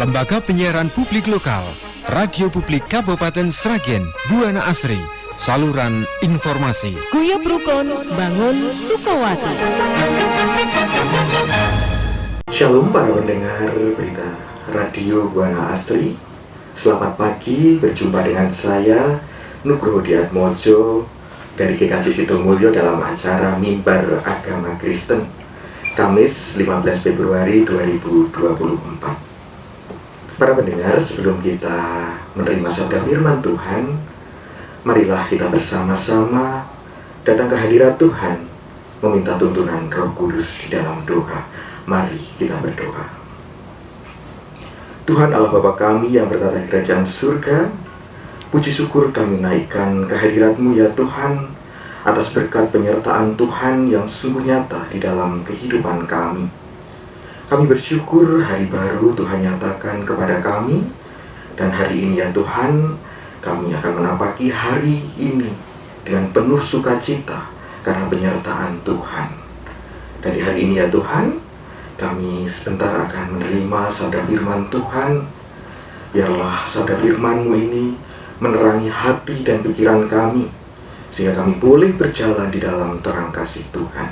Lembaga Penyiaran Publik Lokal, Radio Publik Kabupaten Sragen, Buana Asri, saluran informasi. Guyub Rukun, bangun Sukowati. Shalom para pendengar berita Radio Buana Asri. Selamat pagi, berjumpa dengan saya Nugroho Diatmojo dari GKJ Sidomulyo dalam acara Mimbar Agama Kristen Kamis 15 Februari 2024. Para pendengar, sebelum kita menerima sabda firman Tuhan, marilah kita bersama-sama datang ke hadirat Tuhan, meminta tuntunan Roh Kudus di dalam doa. Mari kita berdoa. Tuhan Allah Bapa kami yang bertata di kerajaan surga, puji syukur kami naikkan ke hadirat-Mu ya Tuhan, atas berkat penyertaan Tuhan yang sungguh nyata di dalam kehidupan kami. Kami bersyukur hari baru Tuhan nyatakan kepada kami, dan hari ini ya Tuhan, kami akan menapaki hari ini dengan penuh sukacita karena penyertaan Tuhan. Dan di hari ini ya Tuhan, kami sebentar akan menerima sabda firman Tuhan. Biarlah sabda firman-Mu ini menerangi hati dan pikiran kami, sehingga kami boleh berjalan di dalam terang kasih Tuhan.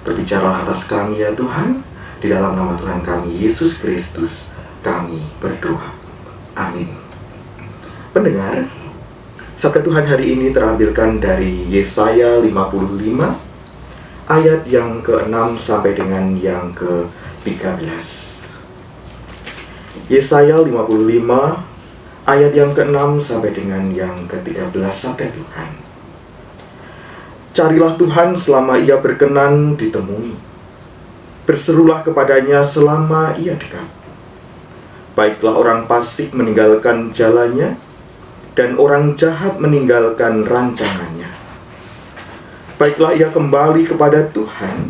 Berbicaralah atas kami ya Tuhan, di dalam nama Tuhan kami Yesus Kristus kami berdoa. Amin. Pendengar, sabda Tuhan hari ini terambilkan dari Yesaya 55 ayat yang ke-6 sampai dengan yang ke-13. Yesaya 55 ayat yang ke-6 sampai dengan yang ke-13, sabda Tuhan. Carilah Tuhan selama Ia berkenan ditemui. Berserulah kepadanya selama Ia dekat. Baiklah orang fasik meninggalkan jalannya, dan orang jahat meninggalkan rancangannya. Baiklah ia kembali kepada Tuhan,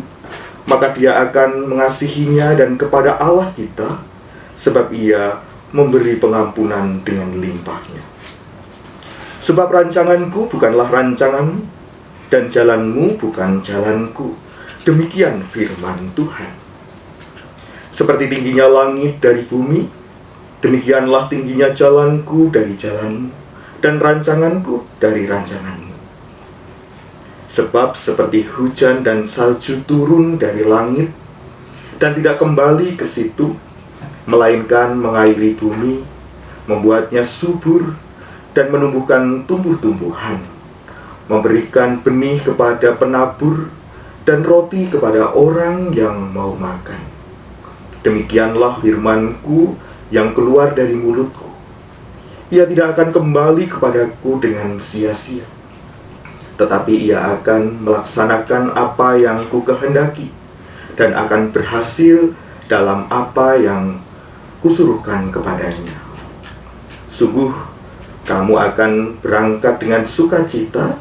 maka Dia akan mengasihinya, dan kepada Allah kita, sebab Ia memberi pengampunan dengan limpahnya. Sebab rancanganku bukanlah rancanganmu, dan jalanmu bukan jalanku. Demikian firman Tuhan. Seperti tingginya langit dari bumi, demikianlah tingginya jalanku dari jalanmu, dan rancanganku dari rancanganmu. Sebab seperti hujan dan salju turun dari langit, dan tidak kembali ke situ, melainkan mengairi bumi, membuatnya subur, dan menumbuhkan tumbuh-tumbuhan, memberikan benih kepada penabur, dan roti kepada orang yang mau makan. Demikianlah firman-Ku yang keluar dari mulut-Ku. Ia tidak akan kembali kepadaku dengan sia-sia, tetapi Ia akan melaksanakan apa yang Ku kehendaki, dan akan berhasil dalam apa yang Kusuruhkan kepadanya. Sungguh, kamu akan berangkat dengan sukacita,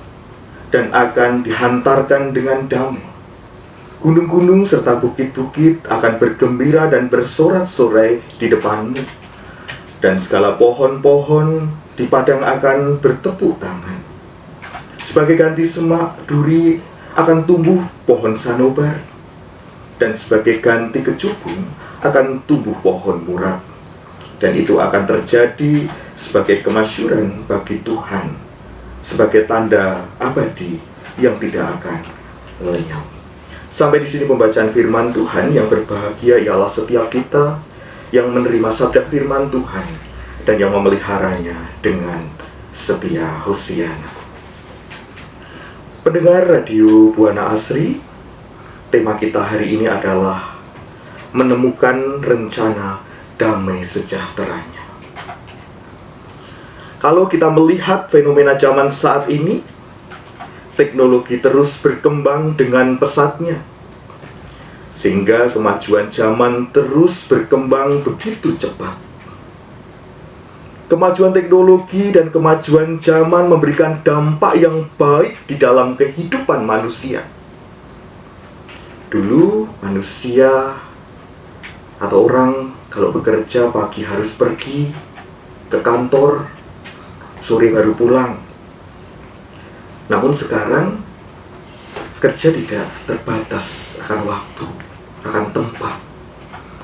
dan akan dihantarkan dengan damai. Gunung-gunung serta bukit-bukit akan bergembira dan bersorak-sorai di depanmu, dan segala pohon-pohon di padang akan bertepuk tangan. Sebagai ganti semak duri akan tumbuh pohon sanobar, dan sebagai ganti kecubung akan tumbuh pohon murad. Dan itu akan terjadi sebagai kemasyuran bagi Tuhan, sebagai tanda abadi yang tidak akan lenyap. Sampai di sini pembacaan firman Tuhan. Yang berbahagia ialah setiap kita yang menerima sabda firman Tuhan dan yang memeliharanya dengan setia. Hosiana. Pendengar Radio Buana Asri, tema kita hari ini adalah menemukan rencana damai sejahteranya. Kalau kita melihat fenomena zaman saat ini, teknologi terus berkembang dengan pesatnya, sehingga kemajuan zaman terus berkembang begitu cepat. Kemajuan teknologi dan kemajuan zaman memberikan dampak yang baik di dalam kehidupan manusia. Dulu manusia atau orang kalau bekerja pagi harus pergi ke kantor, sore baru pulang. Namun sekarang kerja tidak terbatas akan waktu, akan tempat.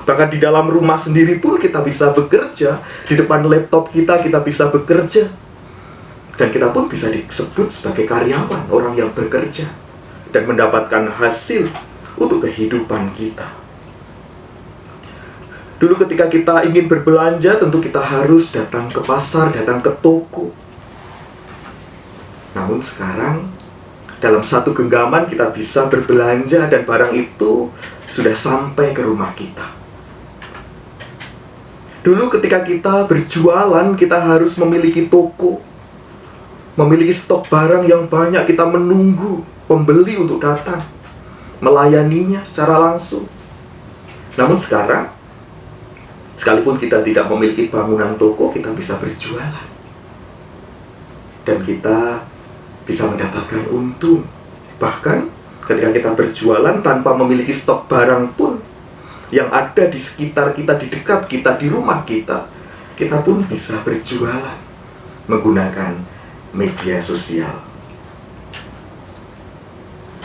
Bahkan di dalam rumah sendiri pun kita bisa bekerja. Di depan laptop kita bisa bekerja. Dan kita pun bisa disebut sebagai karyawan, orang yang bekerja dan mendapatkan hasil untuk kehidupan kita. Dulu ketika kita ingin berbelanja, tentu kita harus datang ke pasar, datang ke toko. Namun sekarang, dalam satu genggaman kita bisa berbelanja dan barang itu sudah sampai ke rumah kita. Dulu ketika kita berjualan, kita harus memiliki toko, memiliki stok barang yang banyak, kita menunggu pembeli untuk datang, melayaninya secara langsung. Namun sekarang, sekalipun kita tidak memiliki bangunan toko, kita bisa berjualan. Dan kita bisa mendapatkan untung. Bahkan ketika kita berjualan tanpa memiliki stok barang pun, yang ada di sekitar kita, di dekat kita, di rumah kita, kita pun bisa berjualan menggunakan media sosial.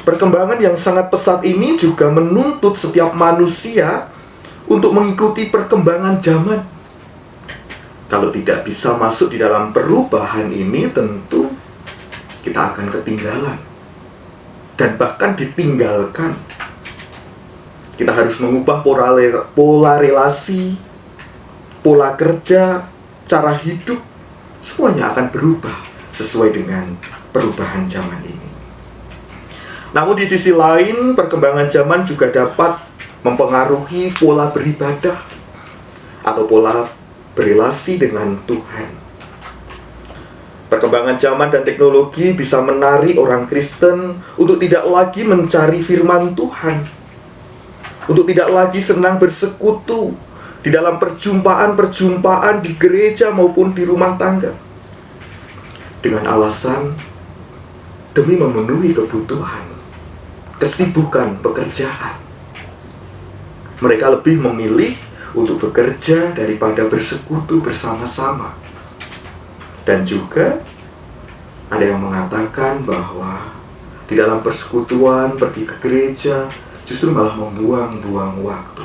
Perkembangan yang sangat pesat ini juga menuntut setiap manusia untuk mengikuti perkembangan zaman. Kalau tidak bisa masuk di dalam perubahan ini, tentu kita akan ketinggalan dan bahkan ditinggalkan. Kita harus mengubah pola relasi, pola kerja, cara hidup. Semuanya akan berubah sesuai dengan perubahan zaman ini. Namun di sisi lain, perkembangan zaman juga dapat mempengaruhi pola beribadah atau pola berelasi dengan Tuhan. Perkembangan zaman dan teknologi bisa menarik orang Kristen untuk tidak lagi mencari firman Tuhan, untuk tidak lagi senang bersekutu di dalam perjumpaan-perjumpaan di gereja maupun di rumah tangga, dengan alasan demi memenuhi kebutuhan, kesibukan pekerjaan. Mereka lebih memilih untuk bekerja daripada bersekutu bersama-sama. Dan juga ada yang mengatakan bahwa di dalam persekutuan, pergi ke gereja justru malah membuang-buang waktu.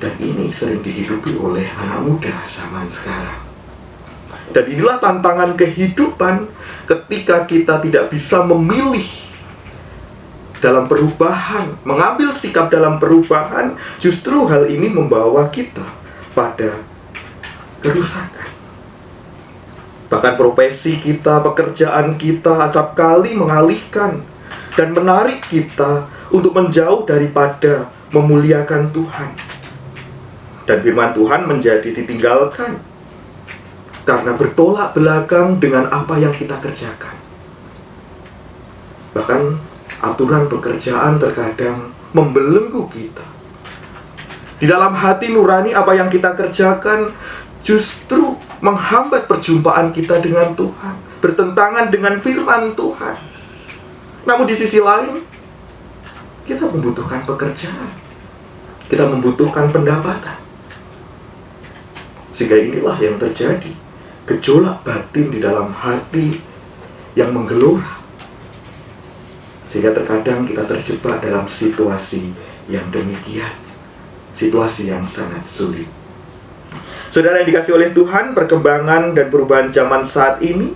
Dan ini sering dihidupi oleh anak muda zaman sekarang. Dan inilah tantangan kehidupan ketika kita tidak bisa memilih dalam perubahan, mengambil sikap dalam perubahan. Justru hal ini membawa kita pada kerusakan. Bahkan profesi kita, pekerjaan kita acap kali mengalihkan dan menarik kita untuk menjauh daripada memuliakan Tuhan. Dan firman Tuhan menjadi ditinggalkan karena bertolak belakang dengan apa yang kita kerjakan. Bahkan aturan pekerjaan terkadang membelenggu kita. Di dalam hati nurani apa yang kita kerjakan justru menghambat perjumpaan kita dengan Tuhan, bertentangan dengan firman Tuhan. Namun di sisi lain, kita membutuhkan pekerjaan, kita membutuhkan pendapatan. Sehingga inilah yang terjadi, gejolak batin di dalam hati yang menggelora. Sehingga terkadang kita terjebak dalam situasi yang demikian, situasi yang sangat sulit. Saudara yang dikasihi oleh Tuhan, perkembangan dan perubahan zaman saat ini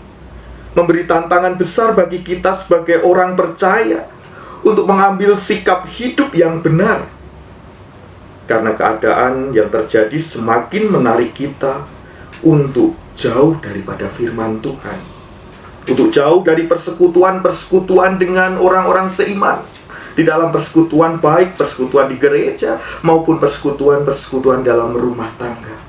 memberi tantangan besar bagi kita sebagai orang percaya untuk mengambil sikap hidup yang benar. Karena keadaan yang terjadi semakin menarik kita untuk jauh daripada firman Tuhan, untuk jauh dari persekutuan-persekutuan dengan orang-orang seiman, di dalam persekutuan baik persekutuan di gereja maupun persekutuan-persekutuan dalam rumah tangga.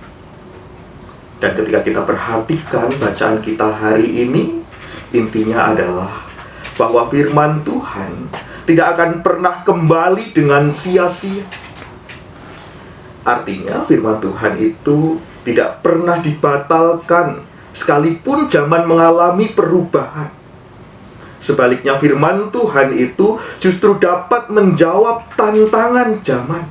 Dan ketika kita perhatikan bacaan kita hari ini, intinya adalah bahwa firman Tuhan tidak akan pernah kembali dengan sia-sia. Artinya firman Tuhan itu tidak pernah dibatalkan sekalipun zaman mengalami perubahan. Sebaliknya firman Tuhan itu justru dapat menjawab tantangan zaman.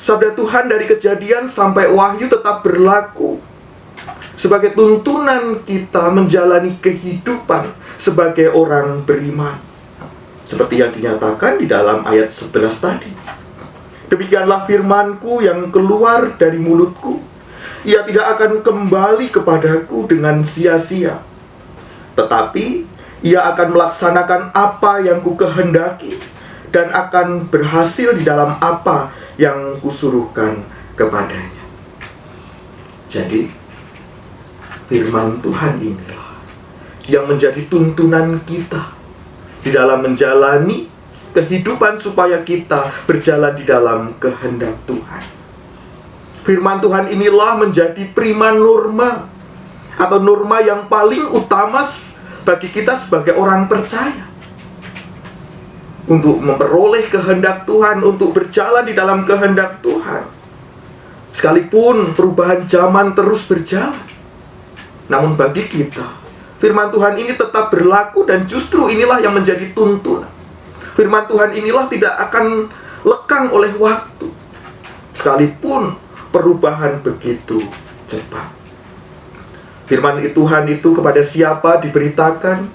Sabda Tuhan dari Kejadian sampai Wahyu tetap berlaku sebagai tuntunan kita menjalani kehidupan sebagai orang beriman, seperti yang dinyatakan di dalam ayat 11 tadi. Demikianlah firman-Ku yang keluar dari mulutku. Ia tidak akan kembali kepadaku dengan sia-sia, tetapi ia akan melaksanakan apa yang ku kehendaki dan akan berhasil di dalam apa yang kusuruhkan kepadanya. Jadi, firman Tuhan inilah yang menjadi tuntunan kita di dalam menjalani kehidupan supaya kita berjalan di dalam kehendak Tuhan. Firman Tuhan inilah menjadi prima norma atau norma yang paling utama bagi kita sebagai orang percaya. Untuk memperoleh kehendak Tuhan, untuk berjalan di dalam kehendak Tuhan. Sekalipun perubahan zaman terus berjalan, namun bagi kita, firman Tuhan ini tetap berlaku dan justru inilah yang menjadi tuntunan. Firman Tuhan inilah tidak akan lekang oleh waktu, sekalipun perubahan begitu cepat. Firman Tuhan itu kepada siapa diberitakan,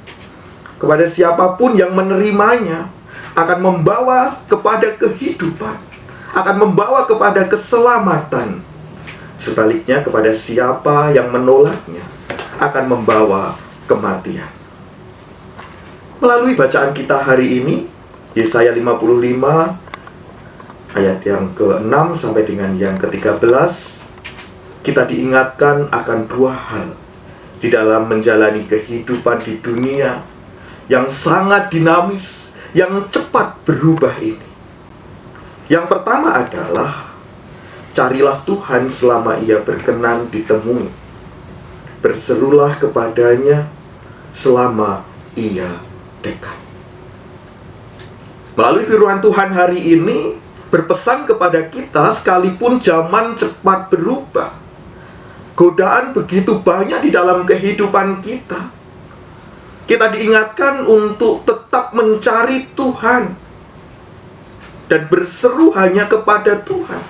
kepada siapapun yang menerimanya, akan membawa kepada kehidupan, akan membawa kepada keselamatan. Sebaliknya kepada siapa yang menolaknya, akan membawa kematian. Melalui bacaan kita hari ini, Yesaya 55 ayat yang ke-6 sampai dengan yang ke-13, kita diingatkan akan dua hal di dalam menjalani kehidupan di dunia yang sangat dinamis, yang cepat berubah ini. Yang pertama adalah, carilah Tuhan selama ia berkenan ditemui. Berserulah kepadanya selama ia dekat. Melalui firman Tuhan hari ini berpesan kepada kita, sekalipun zaman cepat berubah, godaan begitu banyak di dalam kehidupan kita, kita diingatkan untuk tetap mencari Tuhan dan berseru hanya kepada Tuhan.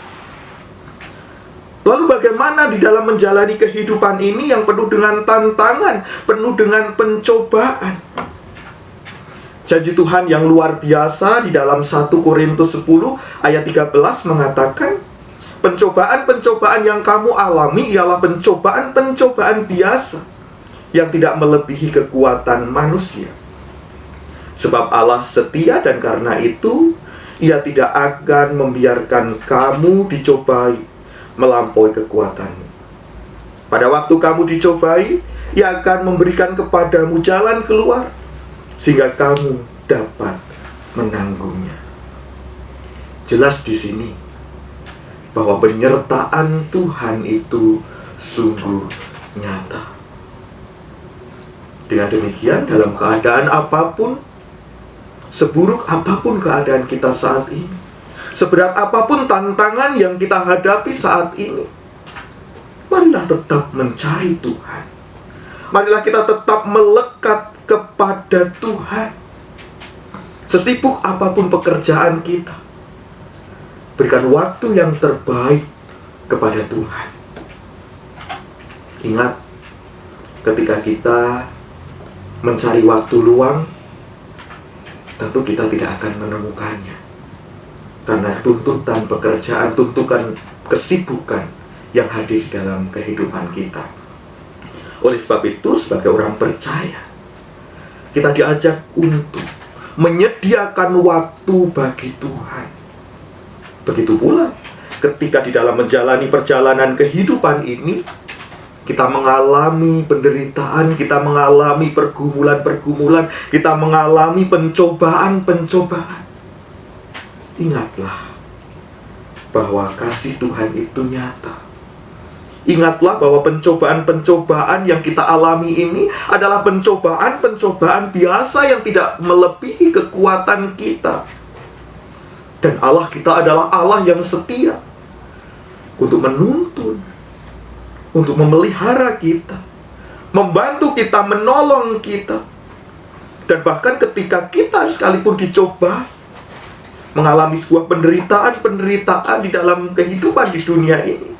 Lalu bagaimana di dalam menjalani kehidupan ini yang penuh dengan tantangan, penuh dengan pencobaan? Janji Tuhan yang luar biasa di dalam 1 Korintus 10 ayat 13 mengatakan, pencobaan-pencobaan yang kamu alami ialah pencobaan-pencobaan biasa yang tidak melebihi kekuatan manusia. Sebab Allah setia dan karena itu Ia tidak akan membiarkan kamu dicobai melampaui kekuatanmu. Pada waktu kamu dicobai, Ia akan memberikan kepadamu jalan keluar sehingga kamu dapat menanggungnya. Jelas di sini bahwa penyertaan Tuhan itu sungguh nyata. Dengan demikian, dalam keadaan apapun, seburuk apapun keadaan kita saat ini, seberat apapun tantangan yang kita hadapi saat ini, marilah tetap mencari Tuhan. Marilah kita tetap melekat kepada Tuhan. Sesibuk apapun pekerjaan kita, berikan waktu yang terbaik kepada Tuhan. Ingat, ketika kita mencari waktu luang, tentu kita tidak akan menemukannya, karena tuntutan pekerjaan, tuntutan kesibukan yang hadir di dalam kehidupan kita. Oleh sebab itu, sebagai orang percaya, kita diajak untuk menyediakan waktu bagi Tuhan. Begitu pula ketika di dalam menjalani perjalanan kehidupan ini, kita mengalami penderitaan, kita mengalami pergumulan-pergumulan, kita mengalami pencobaan-pencobaan. Ingatlah bahwa kasih Tuhan itu nyata. Ingatlah bahwa pencobaan-pencobaan yang kita alami ini adalah pencobaan-pencobaan biasa yang tidak melebihi kekuatan kita. Dan Allah kita adalah Allah yang setia untuk menuntun, untuk memelihara kita, membantu kita, menolong kita. Dan bahkan ketika kita sekalipun dicoba, mengalami sebuah penderitaan di dalam kehidupan di dunia ini,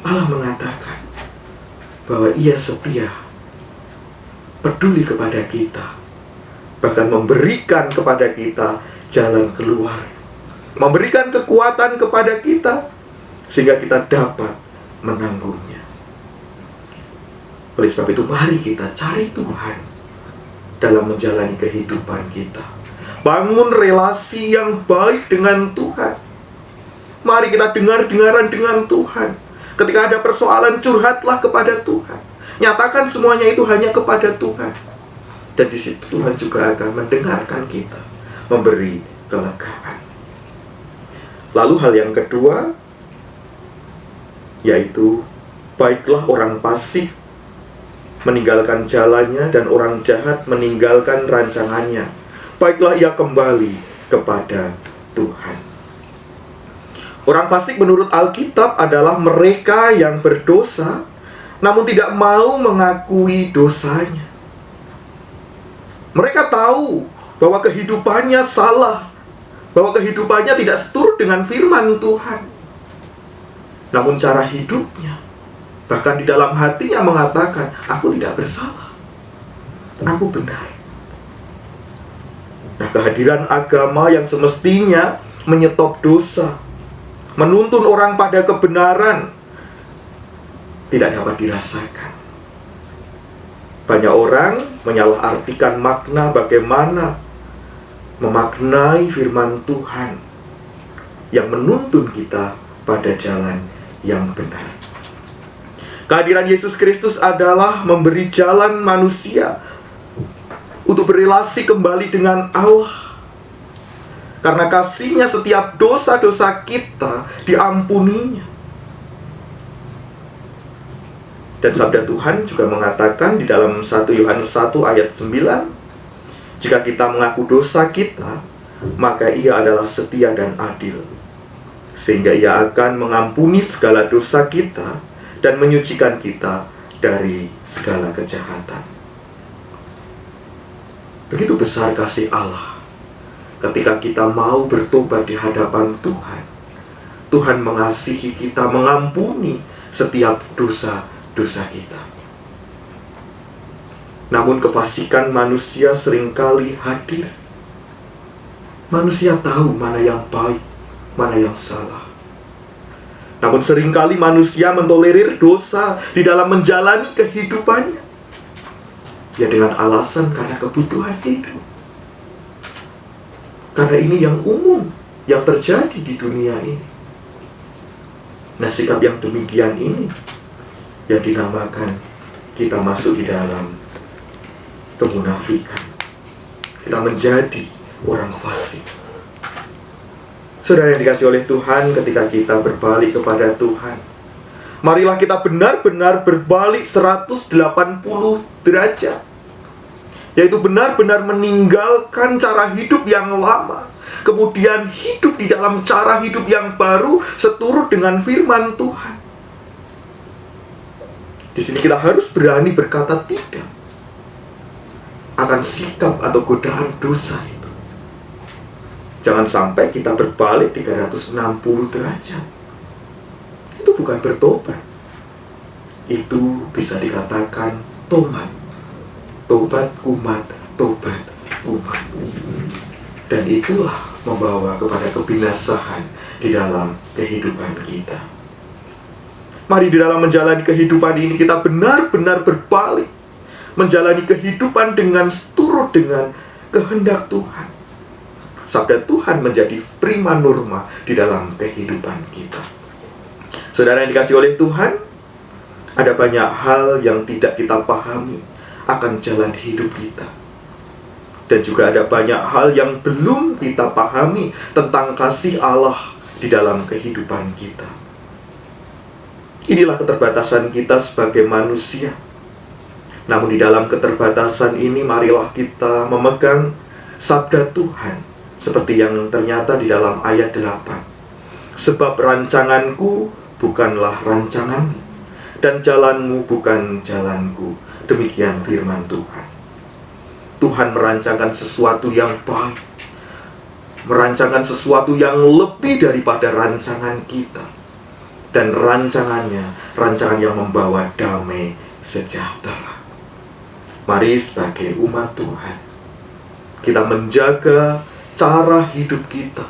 Allah mengatakan bahwa Ia setia, peduli kepada kita, bahkan memberikan kepada kita jalan keluar memberikan kekuatan kepada kita, sehingga kita dapat menanggungnya. Oleh sebab itu, mari kita cari Tuhan dalam menjalani kehidupan kita. Bangun relasi yang baik dengan Tuhan. Mari kita dengar-dengaran dengan Tuhan. Ketika ada persoalan, curhatlah kepada Tuhan. Nyatakan semuanya itu hanya kepada Tuhan. Dan di situ Tuhan juga akan mendengarkan kita, memberi kelegaan. Lalu hal yang kedua, yaitu baiklah orang fasik meninggalkan jalannya dan orang jahat meninggalkan rancangannya. Baiklah ia kembali kepada Tuhan. Orang fasik menurut Alkitab adalah mereka yang berdosa namun tidak mau mengakui dosanya. Mereka tahu bahwa kehidupannya salah, bahwa kehidupannya tidak seturut dengan firman Tuhan. Namun cara hidupnya, bahkan di dalam hatinya mengatakan, aku tidak bersalah, aku benar. Nah, kehadiran agama yang semestinya menyetop dosa, menuntun orang pada kebenaran, tidak dapat dirasakan. Banyak orang menyalahartikan makna bagaimana memaknai firman Tuhan yang menuntun kita pada jalan yang benar. Kehadiran Yesus Kristus adalah memberi jalan manusia untuk berelasi kembali dengan Allah. Karena kasih-Nya setiap dosa-dosa kita diampuninya. Dan sabda Tuhan juga mengatakan di dalam 1 Yohanes 1 ayat 9, jika kita mengaku dosa kita, maka Ia adalah setia dan adil, sehingga Ia akan mengampuni segala dosa kita dan menyucikan kita dari segala kejahatan. Begitu besar kasih Allah ketika kita mau bertobat di hadapan Tuhan. Tuhan mengasihi kita, mengampuni setiap dosa-dosa kita. Namun kefasikan manusia seringkali hadir. Manusia tahu mana yang baik, mana yang salah. Namun seringkali manusia mentolerir dosa di dalam menjalani kehidupannya. Ya dengan alasan karena kebutuhan hidup. Karena ini yang umum, yang terjadi di dunia ini. Nah, sikap yang demikian ini yang dinamakan kita masuk di dalam kemunafikan. Kita menjadi orang fasik. Saudara yang dikasihi oleh Tuhan, ketika kita berbalik kepada Tuhan, marilah kita benar-benar berbalik 180 derajat. Yaitu benar-benar meninggalkan cara hidup yang lama, kemudian hidup di dalam cara hidup yang baru seturut dengan firman Tuhan. Di sini kita harus berani berkata tidak akan sikap atau godaan dosa itu. Jangan sampai kita berbalik 360 derajat. Itu bukan bertobat. Itu bisa dikatakan tomat. Tobat kumat, tobat kumat. Dan itulah membawa kepada kebinasaan di dalam kehidupan kita. Mari di dalam menjalani kehidupan ini kita benar-benar berbalik, menjalani kehidupan dengan seturut dengan kehendak Tuhan. Sabda Tuhan menjadi prima norma di dalam kehidupan kita. Saudara yang dikasihi oleh Tuhan, ada banyak hal yang tidak kita pahami akan jalan hidup kita. Dan juga ada banyak hal yang belum kita pahami tentang kasih Allah di dalam kehidupan kita. Inilah keterbatasan kita sebagai manusia. Namun di dalam keterbatasan ini, marilah kita memegang sabda Tuhan seperti yang ternyata di dalam ayat 8. Sebab rancanganku bukanlah rancanganmu, dan jalanmu bukan jalanku. Demikian firman Tuhan. Tuhan merancangkan sesuatu yang baik, merancangkan sesuatu yang lebih daripada rancangan kita. Dan rancangannya, rancangan yang membawa damai sejahtera. Mari sebagai umat Tuhan, kita menjaga cara hidup kita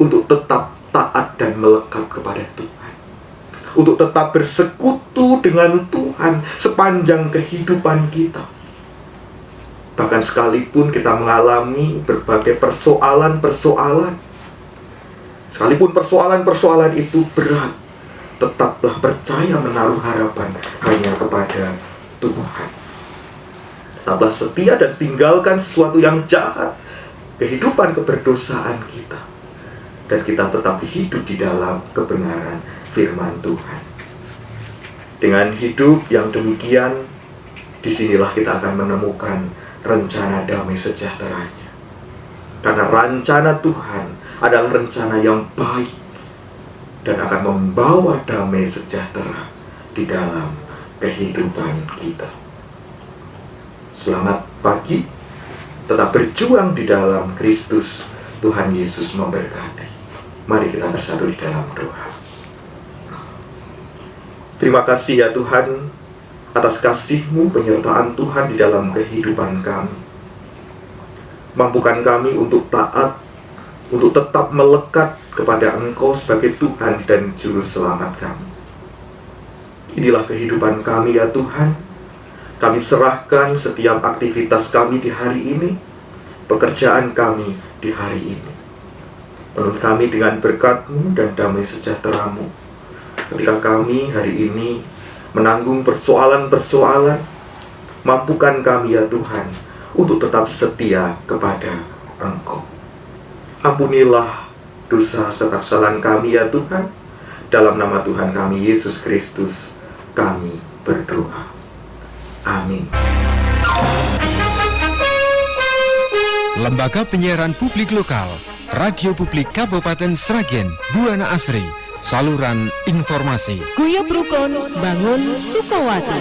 untuk tetap taat dan melekat kepada Tuhan, untuk tetap bersekutu dengan Tuhan sepanjang kehidupan kita. Bahkan sekalipun kita mengalami berbagai persoalan-persoalan, sekalipun persoalan-persoalan itu berat, tetaplah percaya menaruh harapan hanya kepada Tuhan. Tetaplah setia dan tinggalkan sesuatu yang jahat, kehidupan keberdosaan kita, dan kita tetap hidup di dalam kebenaran firman Tuhan. Dengan hidup yang demikian, disinilah kita akan menemukan rencana damai sejahteranya. Karena rencana Tuhan adalah rencana yang baik dan akan membawa damai sejahtera di dalam kehidupan kita. Selamat pagi, tetap berjuang di dalam Kristus. Tuhan Yesus memberkati. Mari kita bersatu di dalam doa. Terima kasih ya Tuhan atas kasih-Mu, penyertaan Tuhan di dalam kehidupan kami. Mampukan kami untuk taat, untuk tetap melekat kepada Engkau sebagai Tuhan dan Juru Selamat kami. Inilah kehidupan kami ya Tuhan. Kami serahkan setiap aktivitas kami di hari ini, pekerjaan kami di hari ini. Penuhi kami dengan berkat-Mu dan damai sejahtera-Mu. Ketika kami hari ini menanggung persoalan-persoalan, mampukan kami ya Tuhan untuk tetap setia kepada Engkau. Ampunilah dosa serta kesalahan kami ya Tuhan. Dalam nama Tuhan kami Yesus Kristus kami berdoa. Amin. Lembaga Penyiaran Publik Lokal, Radio Publik Kabupaten Sragen, Buana Asri, saluran informasi. Guyub Rukun Bangun Sukawati.